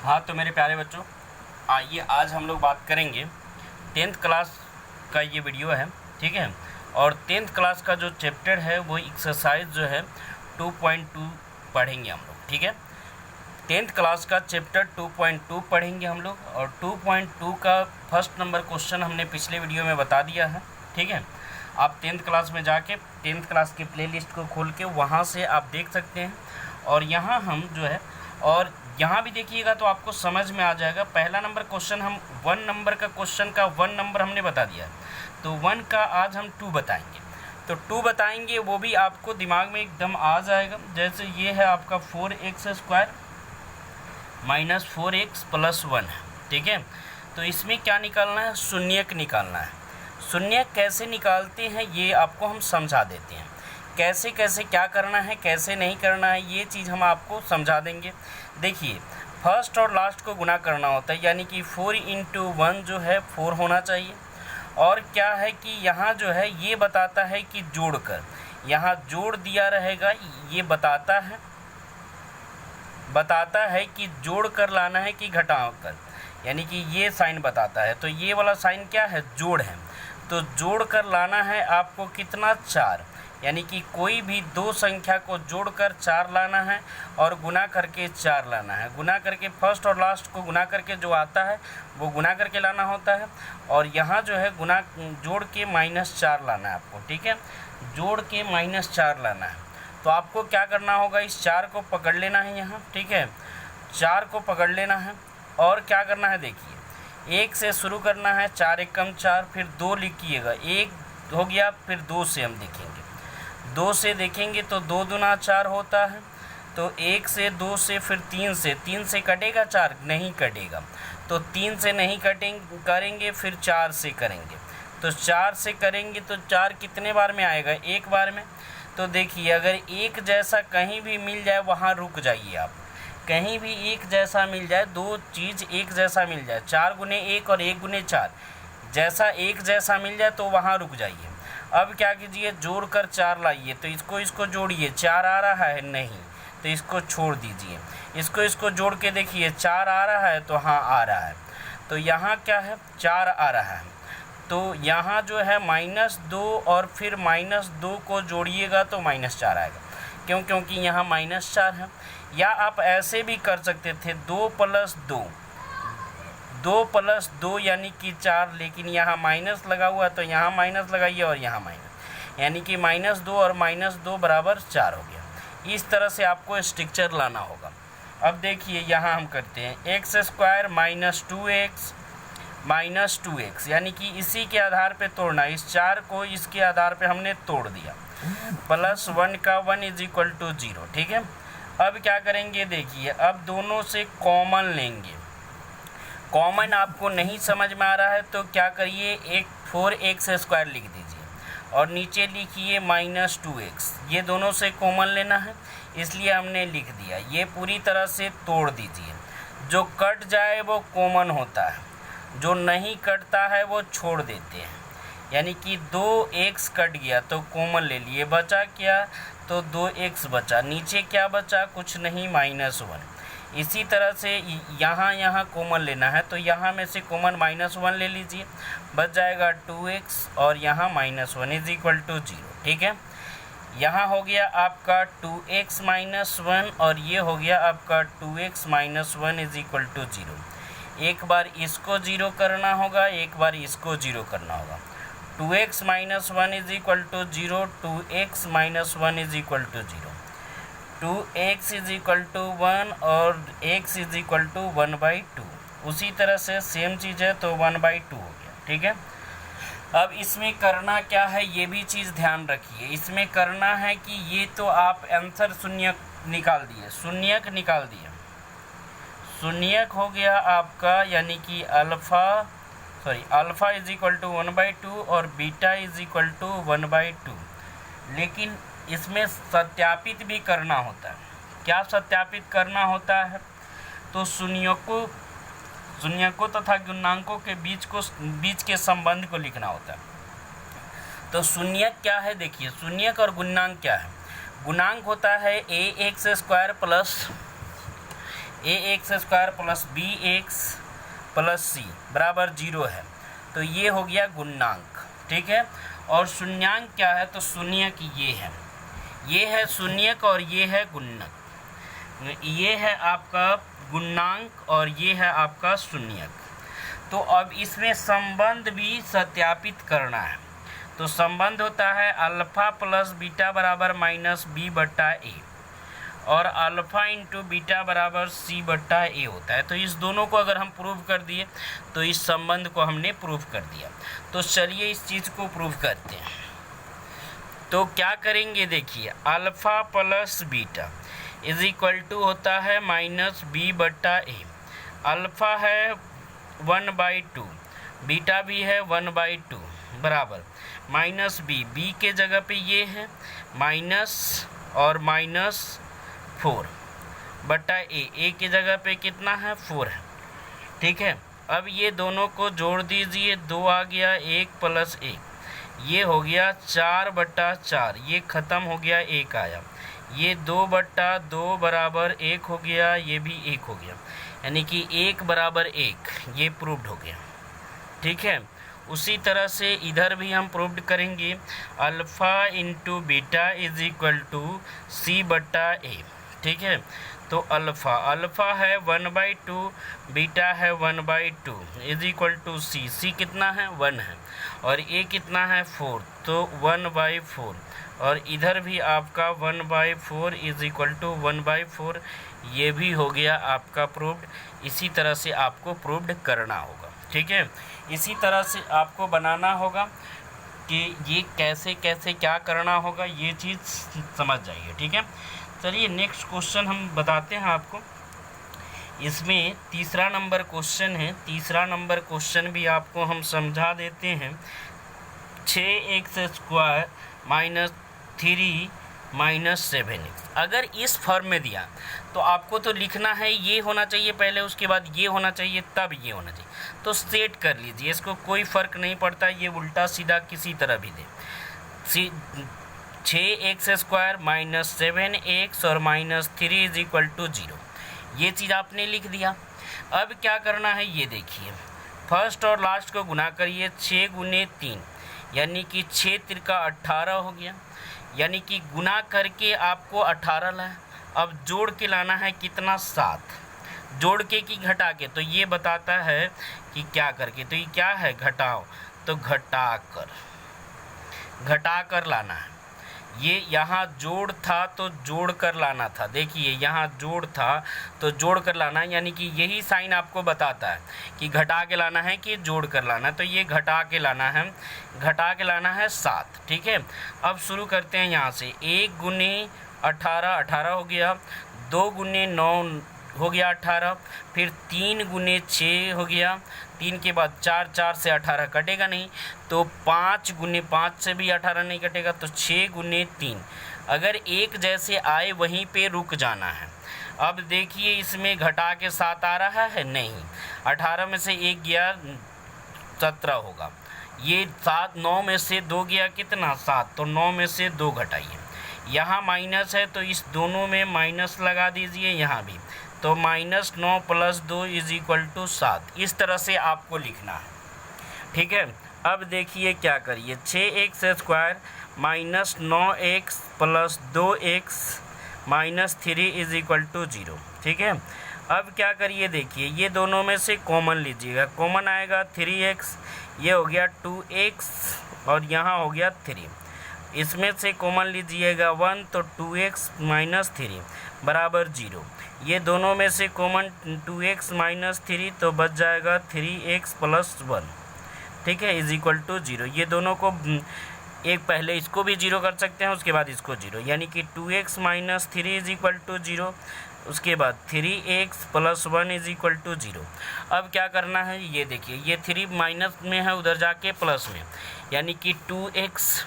हाँ तो मेरे प्यारे बच्चों, आइए आज हम लोग बात करेंगे 10th क्लास का ये वीडियो है, ठीक है। और 10th क्लास का जो चैप्टर है वो एक्सरसाइज जो है 2.2 पढ़ेंगे हम लोग, ठीक है। 10th क्लास का चैप्टर 2.2 पढ़ेंगे हम लोग, और 2.2 का फर्स्ट नंबर क्वेश्चन हमने पिछले वीडियो में बता दिया है, ठीक है। आप 10th क्लास में जाके 10th क्लास की प्लेलिस्ट को खोल के वहाँ से आप देख सकते हैं। और यहाँ हम जो है, और यहाँ भी देखिएगा तो आपको समझ में आ जाएगा। पहला नंबर क्वेश्चन हम 1 नंबर का क्वेश्चन का 1 नंबर हमने बता दिया है, तो 1 का आज हम 2 बताएंगे। तो 2 बताएंगे वो भी आपको दिमाग में एकदम आ जाएगा। जैसे ये है आपका 4x² माइनस 4x प्लस 1 है, ठीक है। तो इसमें क्या निकालना है? शून्यक निकालना है। शून्यक कैसे निकालते हैं ये आपको हम समझा देते हैं। कैसे कैसे क्या करना है, कैसे नहीं करना है, ये चीज़ हम आपको समझा देंगे। देखिए, फर्स्ट और लास्ट को गुना करना होता है, यानी कि 4 × 1 जो है 4 होना चाहिए। और क्या है कि यहाँ जो है ये बताता है कि जोड़कर, यहाँ जोड़ दिया रहेगा, ये बताता है कि जोड़ कर लाना है कि घटा कर, यानी कि ये साइन बताता है। तो ये वाला साइन क्या है? जोड़ है। तो जोड़ कर लाना है आपको कितना? 4, यानी कि कोई भी दो संख्या को जोड़कर 4 लाना है और गुना करके 4 लाना है। गुना करके फर्स्ट और लास्ट को गुना करके जो आता है वो गुना करके लाना होता है। और यहाँ जो है गुना जोड़ के -4 लाना है आपको, ठीक है। जोड़ के -4 लाना है। तो आपको क्या करना होगा? इस 4 को पकड़ लेना है यहाँ, ठीक है। 4 को पकड़ लेना है और क्या करना है? देखिए, 1 से शुरू करना है, 4 × 1 = 4, फिर 2 लिखिएगा, 1 हो गया, फिर 2 से हम देखेंगे। 2 से देखेंगे तो 2 दूना 4 होता है। तो 1 से 2 से फिर 3 से कटेगा 4? नहीं कटेगा। तो 3 से नहीं करेंगे, फिर 4 से करेंगे। तो 4 से करेंगे तो 4 कितने बार में आएगा? एक बार में। तो देखिए, अगर एक जैसा कहीं भी मिल जाए वहाँ रुक जाइए आप। कहीं भी एक जैसा मिल जाए, दो चीज़ एक जैसा मिल जाए, 4 × 1 और 1 × 4 जैसा एक जैसा मिल जाए तो वहाँ रुक जाइए। अब क्या कीजिए? जोड़ कर 4 लाइए। तो इसको जोड़िए, 4 आ रहा है? नहीं, तो इसको छोड़ दीजिए। इसको जोड़ के देखिए, 4 आ रहा है? तो हाँ आ रहा है। तो यहाँ क्या है? 4 आ रहा है। तो यहाँ जो है -2 और फिर -2 को जोड़िएगा तो -4 आएगा। क्योंकि यहाँ -4 है। या आप ऐसे भी कर सकते थे, 2 + 2 यानी कि 4, लेकिन यहाँ माइनस लगा हुआ है तो यहाँ माइनस लगाइए और यहाँ माइनस, यानी कि -2 और -2 = 4 हो गया। इस तरह से आपको स्ट्रक्चर लाना होगा। अब देखिए, यहाँ हम करते हैं x² - 2x यानी कि इसी के आधार पे तोड़ना। इस 4 को इसके आधार पे हमने तोड़ दिया। +1 का 1 = 0, ठीक है। अब क्या करेंगे? देखिए, अब दोनों से कॉमन लेंगे। कॉमन आपको नहीं समझ में आ रहा है तो क्या करिए, एक 4x² लिख दीजिए और नीचे लिखिए -2x। ये दोनों से कॉमन लेना है, इसलिए हमने लिख दिया। ये पूरी तरह से तोड़ दीजिए। जो कट जाए वो कॉमन होता है, जो नहीं कटता है वो छोड़ देते हैं। यानी कि 2x कट गया तो कॉमन ले लिए, बचा क्या? तो 2x बचा। नीचे क्या बचा? कुछ नहीं, -1। इसी तरह से यहाँ कॉमन लेना है, तो यहाँ में से कॉमन -1 ले लीजिए, बच जाएगा 2x और यहाँ -1 = 0, ठीक है। यहाँ हो गया आपका 2x - 1 और ये हो गया आपका 2x - 1 = 0। एक बार इसको 0 करना होगा, एक बार इसको 0 करना होगा। 2x - 1 = 0, 2x - 1 = 0, 2x = 1 और x = 1/2। उसी तरह से सेम चीज़ है तो 1/2 हो गया, ठीक है। अब इसमें करना क्या है ये भी चीज़ ध्यान रखिए। इसमें करना है कि ये तो आप आंसर शून्यक निकाल दिए, शून्यक निकाल दिए। शून्यक हो गया आपका, यानी कि अल्फ़ा = 1/2 और बीटा = 1/2। लेकिन इसमें सत्यापित भी करना होता है। क्या सत्यापित करना होता है? तो शून्यकों तथा गुणांकों के बीच के संबंध को लिखना होता है। तो शून्यक क्या है? देखिए, शून्यक और गुणांक क्या है? गुणांक होता है ax² + a x square plus b x plus c बराबर 0 है, तो ये हो गया गुणांक, ठीक है। और शून्यांक क्या है, तो शून्यक ये है शून्यक और ये है गुणक, ये है आपका गुणांक और ये है आपका शून्यक। तो अब इसमें संबंध भी सत्यापित करना है, तो संबंध होता है अल्फा प्लस बीटा बराबर माइनस बी बट्टा ए, और अल्फा इंटू बीटा बराबर सी बट्टा ए होता है। तो इस दोनों को अगर हम प्रूव कर दिए तो इस संबंध को हमने प्रूव कर दिया। तो चलिए इस चीज़ को प्रूव करते हैं। तो क्या करेंगे, देखिए alpha plus beta is equal to होता है माइनस बी बट्टा ए। अल्फा है 1/2, बीटा भी है 1/2 बराबर माइनस बी के जगह पे ये है माइनस और माइनस 4 बट्टा ए की जगह पे कितना है 4 है, ठीक है। अब ये दोनों को जोड़ दीजिए, 2 आ गया 1 प्लस 1, ये हो गया 4/4, ये ख़त्म हो गया 1 आया, ये 2/2 बराबर 1 हो गया, ये भी 1 हो गया, यानी कि 1 बराबर 1, ये प्रूव्ड हो गया, ठीक है। उसी तरह से इधर भी हम प्रूव्ड करेंगे, alpha into beta is equal to c बट्टा ए, ठीक है। तो अल्फ़ा है 1/2, बीटा है 1/2 इज इक्वल टू सी कितना है 1 है, और ए कितना है 4, तो 1/4, और इधर भी आपका 1/4 इज इक्वल टू 1/4, ये भी हो गया आपका प्रूव्ड। इसी तरह से आपको प्रूव्ड करना होगा, ठीक है। इसी तरह से आपको बनाना होगा कि ये कैसे कैसे क्या करना होगा, ये चीज़ समझ जाइए, ठीक है। चलिए नेक्स्ट क्वेश्चन हम बताते हैं आपको। इसमें तीसरा नंबर क्वेश्चन है, तीसरा नंबर क्वेश्चन भी आपको हम समझा देते हैं। 6x² माइनस 3 माइनस 7x, अगर इस फॉर्म में दिया तो आपको तो लिखना है ये होना चाहिए पहले, उसके बाद ये होना चाहिए, तब ये होना चाहिए। तो सेट कर लीजिए, इसको कोई फ़र्क नहीं पड़ता, ये उल्टा सीधा किसी तरह भी दे। 6x² माइनस 7x और माइनस 3 इज इक्वल टू 0, ये चीज़ आपने लिख दिया। अब क्या करना है, ये देखिए फर्स्ट और लास्ट को गुना करिए, 6 गुने 3 यानी कि 6 त्रिका 18 हो गया, यानी कि गुना करके आपको 18 लाए। अब जोड़ के लाना है कितना 7, जोड़ के कि घटा के, तो ये बताता है कि क्या करके, तो ये क्या है घटाओ, तो घटा कर लाना है। ये यहाँ जोड़ था तो जोड़ कर लाना था, देखिए यहाँ जोड़ था तो जोड़ कर लाना है, यानी कि यही साइन आपको बताता है कि घटा के लाना है कि जोड़ कर लाना है। तो ये घटा के लाना है 7, ठीक है। अब शुरू करते हैं यहाँ से, 1 गुने 18 हो गया, 2 गुने 9 हो गया 18, फिर 3 गुने 6 हो गया, 3 के बाद 4 से 18 कटेगा नहीं, तो 5 गुने 5 से भी 18 नहीं कटेगा, तो 6 गुने 3। अगर एक जैसे आए वहीं पे रुक जाना है। अब देखिए इसमें घटा के 7 आ रहा है, नहीं, 18 में से 1 गया 17 होगा, ये 9 में से 2 गया कितना 7, तो 9 में से 2 घटाइए। यहाँ माइनस है तो इस दोनों में माइनस लगा दीजिए, यहाँ भी, तो -9 + 2 इज इक्वल टू 7। इस तरह से आपको लिखना है, ठीक है। अब देखिए क्या करिए, 6x² minus 9x plus 2x minus 3 is equal to 0, ठीक है। अब क्या करिए, देखिए ये दोनों में से कॉमन लीजिएगा, कॉमन आएगा 3x, ये हो गया 2x और यहाँ हो गया 3, इसमें से कॉमन लीजिएगा 1, तो 2x माइनस 3 बराबर 0। ये दोनों में से कॉमन 2x माइनस 3, तो बच जाएगा 3x प्लस 1, ठीक है, इज इक्वल टू 0। ये दोनों को एक पहले इसको भी 0 कर सकते हैं, उसके बाद इसको 0, यानी कि 2x minus 3 is equal to 0, उसके बाद 3x plus 1 is equal to 0। अब क्या करना है, ये देखिए ये 3 माइनस में है, उधर जाके प्लस में, यानी कि 2x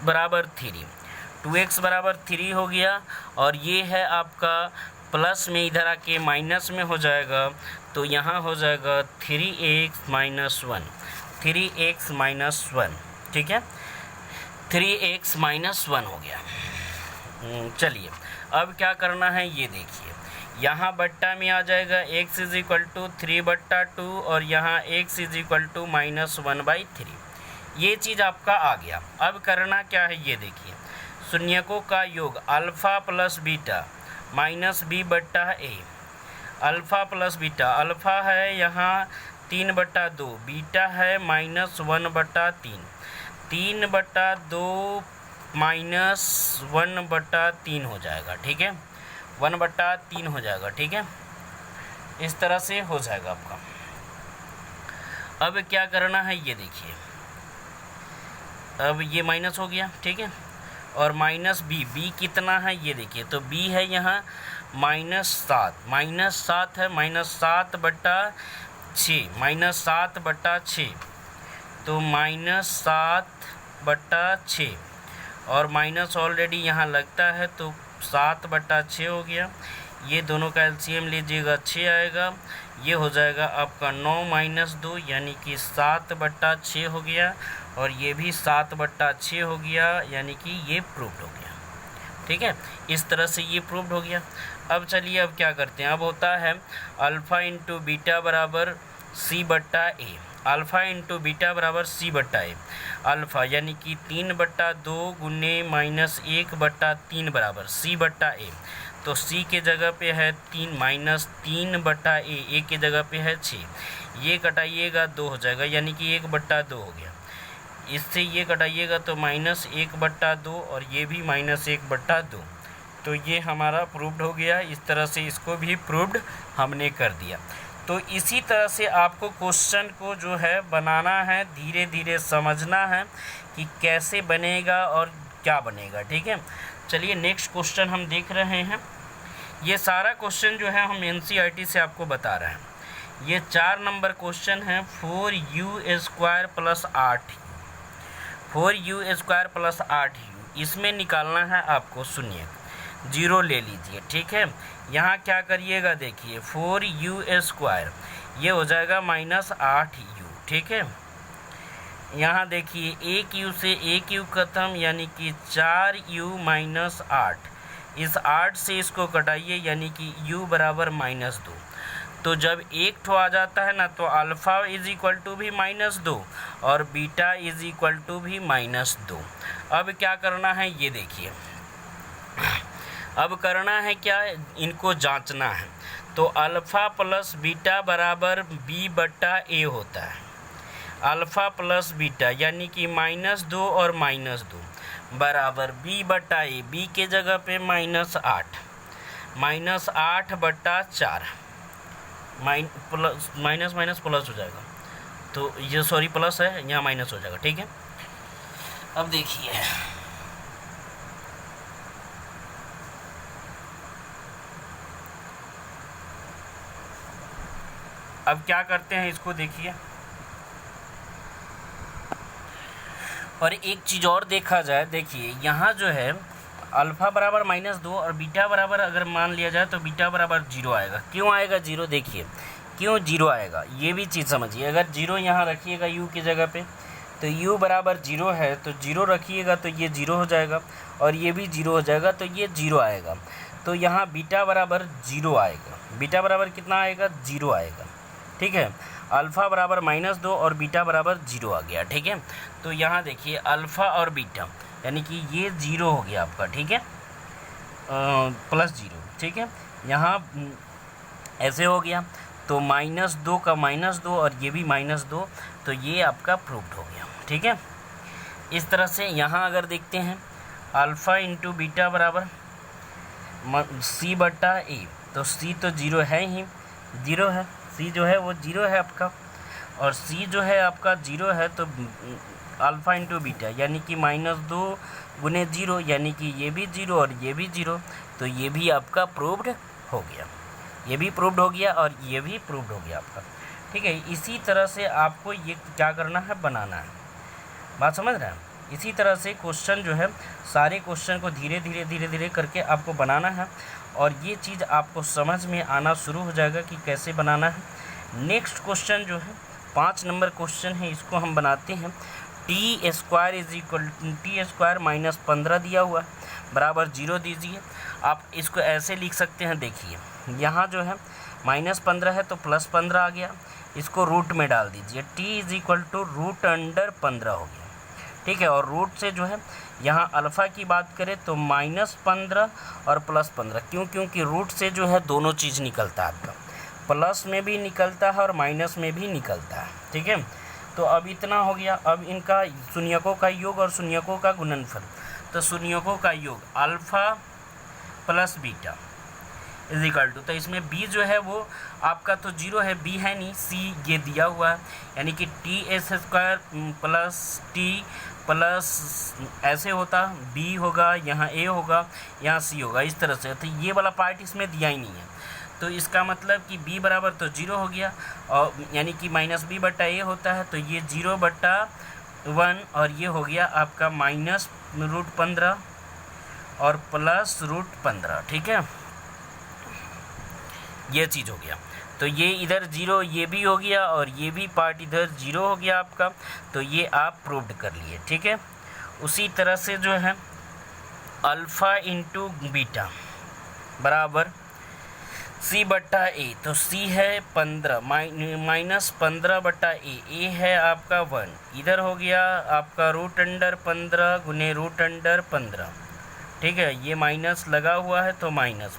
बराबर 3, 2x बराबर 3 हो गया, और ये है आपका प्लस में, इधर आके माइनस में हो जाएगा, तो यहाँ हो जाएगा 3x माइनस 1, 3x माइनस 1, ठीक है, 3x माइनस 1 हो गया। चलिए अब क्या करना है, ये देखिए यहाँ बट्टा में आ जाएगा x इज इक्वल टू 3/2 और यहाँ x इज इक्वल टू -1/3। ये चीज़ आपका आ गया। अब करना क्या है ये देखिए, शून्यकों का योग alpha plus beta minus b/a, alpha plus beta, alpha है यहाँ 3/2, बीटा है -1/3, 3/2 -1/3 हो जाएगा, ठीक है, 1/3 हो जाएगा, ठीक है, इस तरह से हो जाएगा आपका। अब क्या करना है ये देखिए, अब ये माइनस हो गया, ठीक है, और माइनस बी कितना है ये देखिए, तो बी है यहाँ -7 है, -7/6, -7/6, तो -7/6 और माइनस ऑलरेडी यहाँ लगता है तो 7/6 हो गया। ये दोनों का एलसीएम लीजिएगा 6 आएगा, ये हो जाएगा आपका 9 - 2 यानी कि 7/6 हो गया, और ये भी 7/6 हो गया, यानी कि ये प्रूव्ड हो गया, ठीक है, इस तरह से ये प्रूव्ड हो गया। अब चलिए अब क्या करते हैं, अब होता है अल्फ़ा इंटू बीटा बराबर c/a, अल्फ़ा इंटू बीटा बराबर c/a, अल्फ़ा यानी कि 3/2 गुने -1/3 बराबर c/a, तो c के जगह पे है 3 -3/a, के जगह पे है 6, ये कटाइएगा 2 हो जाएगा, यानी कि 1/2 हो गया, इससे ये कटाइएगा तो -1/2 और ये भी -1/2, तो ये हमारा प्रूव्ड हो गया। इस तरह से इसको भी प्रूव्ड हमने कर दिया। तो इसी तरह से आपको क्वेश्चन को जो है बनाना है, धीरे धीरे समझना है कि कैसे बनेगा और क्या बनेगा, ठीक है। चलिए नेक्स्ट क्वेश्चन हम देख रहे हैं। ये सारा क्वेश्चन जो है हम एनसीईआरटी से आपको बता रहे हैं। ये 4 नंबर क्वेश्चन है, 4u² + 8u, 4u² + 8u, इसमें निकालना है आपको शून्य, 0 ले लीजिए, ठीक है। यहाँ क्या करिएगा देखिए, 4u², ये हो जाएगा -8u, ठीक है। यहाँ देखिए 1u से 1u खत्म, यानी कि 4u - 8, इस 8 से इसको कटाइए, यानी कि u बराबर -2, तो जब एक ठो आ जाता है ना तो अल्फ़ा इज इक्वल टू भी -2 और बीटा इज इक्वल टू भी -2। अब क्या करना है ये देखिए, अब करना है क्या, इनको जांचना है। तो अल्फ़ा प्लस बीटा बराबर b/a होता है, अल्फ़ा प्लस बीटा यानी कि -2 और -2 बराबर b/a, b के जगह पे -8, -8/4, माइनस प्लस हो जाएगा, तो ये सॉरी प्लस है, यहाँ माइनस हो जाएगा, ठीक है। अब देखिए अब क्या करते हैं, इसको देखिए, और एक चीज़ और देखा जाए, देखिए यहाँ जो है अल्फ़ा बराबर -2 और बीटा बराबर अगर मान लिया जाए तो बीटा बराबर 0 आएगा। क्यों आएगा 0, देखिए क्यों 0 आएगा, ये भी चीज़ समझिए। अगर 0 यहाँ रखिएगा u की जगह पे, तो u बराबर 0 है, तो 0 रखिएगा तो ये 0 हो जाएगा, और ये भी 0 हो जाएगा, तो ये 0 आएगा। तो यहाँ बीटा बराबर 0 आएगा, बीटा बराबर कितना आएगा, 0 आएगा, ठीक है। अल्फ़ा बराबर -2 और बीटा बराबर 0 आ गया, ठीक है। तो यहाँ देखिए अल्फ़ा और बीटा यानी कि ये 0 हो गया आपका, ठीक है, +0, ठीक है। यहाँ ऐसे हो गया, तो -2 का -2 और ये भी -2, तो ये आपका प्रूव्ड हो गया, ठीक है। इस तरह से यहाँ अगर देखते हैं अल्फ़ा इंटू बीटा बराबर c/a, तो c तो 0 है ही, 0 है, c जो है वो 0 है आपका, और c जो है आपका 0 है, तो अल्फ़ा इंटू बीटा यानी कि -2 गुने 0, यानी कि ये भी 0 और ये भी 0, तो ये भी आपका प्रूव्ड हो गया, ये भी प्रूव्ड हो गया और ये भी प्रूव्ड हो गया आपका, ठीक है। इसी तरह से आपको ये क्या करना है, बनाना है, बात समझ रहे हैं। इसी तरह से क्वेश्चन जो है, सारे क्वेश्चन को धीरे धीरे करके आपको बनाना है, और ये चीज़ आपको समझ में आना शुरू हो जाएगा कि कैसे बनाना है। नेक्स्ट क्वेश्चन जो है 5 नंबर क्वेश्चन है, इसको हम बनाते हैं। t² = -15 दिया हुआ बराबर 0 दीजिए। आप इसको ऐसे लिख सकते हैं, देखिए यहाँ जो है -15 है तो +15 आ गया, इसको रूट में डाल दीजिए, t इज इक्वल टू √15 हो गया, ठीक है। और रूट से जो है यहाँ अल्फ़ा की बात करें तो -15 और +15, क्यों? क्योंकि रूट से जो है दोनों चीज़ निकलता है, आपका प्लस में भी निकलता है और माइनस में भी निकलता है, ठीक है। तो अब इतना हो गया। अब इनका शून्यकों का योग और शून्यकों का गुणनफल, तो शून्यकों का योग alpha plus beta is equal to, तो इसमें b जो है वो आपका तो 0 है, b है नहीं, c ये दिया हुआ है, यानी कि t² प्लस t प्लस ऐसे होता, b होगा, यहाँ a होगा, यहाँ c होगा, इस तरह से। तो ये वाला पार्ट इसमें दिया ही नहीं है, तो इसका मतलब कि b बराबर तो 0 हो गया, और यानी कि -b/a होता है, तो ये 0/1 और ये हो गया आपका -√15 और +√15, ठीक है। ये चीज़ हो गया, तो ये इधर 0 ये भी हो गया और ये भी पार्ट इधर 0 हो गया आपका, तो ये आप प्रूव्ड कर लिए, ठीक है। उसी तरह से जो है अल्फ़ा इंटू बीटा बराबर c/a, तो c है 15 -15/a, a है आपका 1, इधर हो गया आपका √15 गुने √15, ठीक है। ये माइनस लगा हुआ है तो माइनस